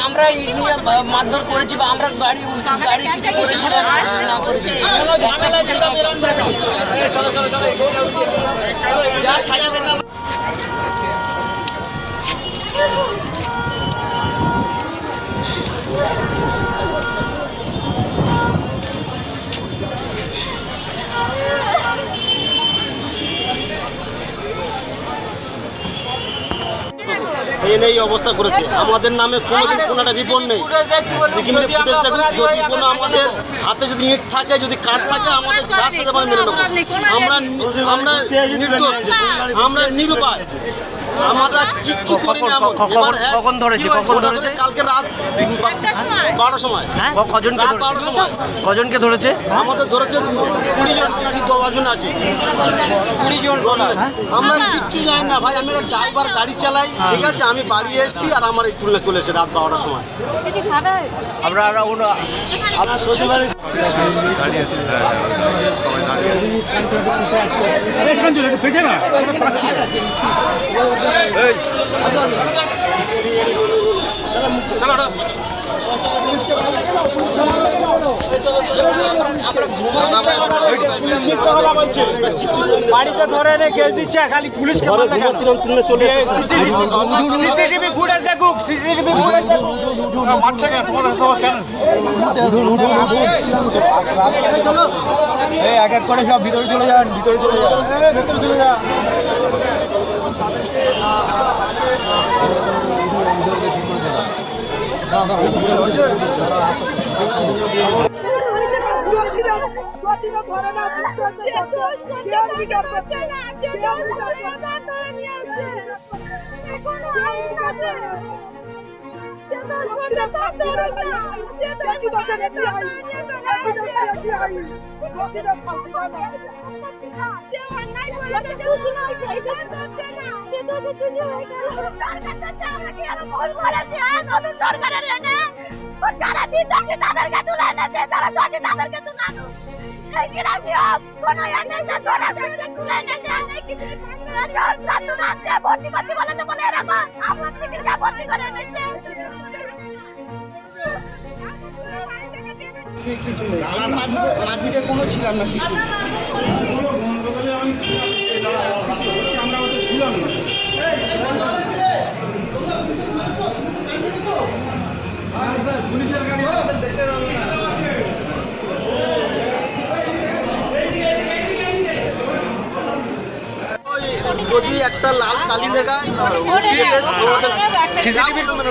আমরা মারধর করেছি বা আমরা গাড়ি কিছু করেছি বা না করেছি যা সাজা দেবে এই অবস্থা করেছে। আমাদের নামে কোনোদিন কোনো একটা রিপোর্ট নেই। সিকিমের ফুটেজ দেখুন, যদি কোনো আমাদের হাতে যদি ইট থাকে, যদি কাঠ থাকে, আমাদের যার সাথে আমরা মেনে নেবো। আমরা নির্দোষ, আমরা নিরুপায়, আমরা কিচ্ছু করি না। কখন ধরেছে? কালকে রাত 12টার সময়। রাত 12টার সময়। কজনকে ধরেছে? আমাদের ধরেছে 20 জন নাকি 10 জন আছে। 20 জন। আমরা কিচ্ছু জানি না ভাই। আমি একটা ড্রাইভার, গাড়ি চালাই, ঠিক আছে। আমি বাড়ি এসেছি আর আমার এই তুলনা চলে এসে রাত 12টার সময়। আপনার শ্বশুর বাড়ি বাড়িতে ধরে এনে কেস দিচ্ছে, খালি পুলিশ সিসিটিভি ফুটেজ দেখুক, সিসিটিভি ফুটেজ দেখুক। এক এক করে সব ভিতরে চলে যান, ভিতরে চলে যান, ভেতরে চলে যান। দোষীরা ধরে না, বিচার করছে না। ভর্তি করতে বলেছে বলে এরকম আমরা ভর্তি করে এনেছে। কিছু নেই, মারপিটের কোনো ছিলাম না, কিছু আমরা ওদের ছিলাম না। পুলিশের গাড়ি দেখতে পাবে না। যদি একটা লাল কালি দেখায়,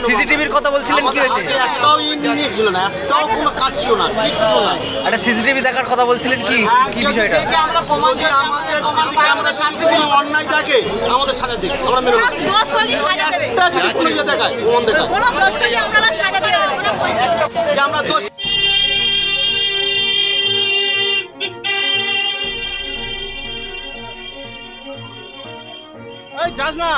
সিসিটিভির কথা বলছিলেন, কি হয়েছে? একটাও ইট ছিল না, একটাও কোনো কাজ ছিল না, কিচ্ছু না। একটা সিসিটিভি দেখার কথা বলছিলেন, কি বিষয়টা? আমরা প্রমাণ যে আমাদের সিসি ক্যামেরা যদি কোনো অন্যায় থাকে আমাদের সাজা দিক, আমরা মেনে নেব। একটা যদি কোনো ইয়ে দেখায়, প্রমাণ দেখায় যে আমরা দোষ। এই যাস না।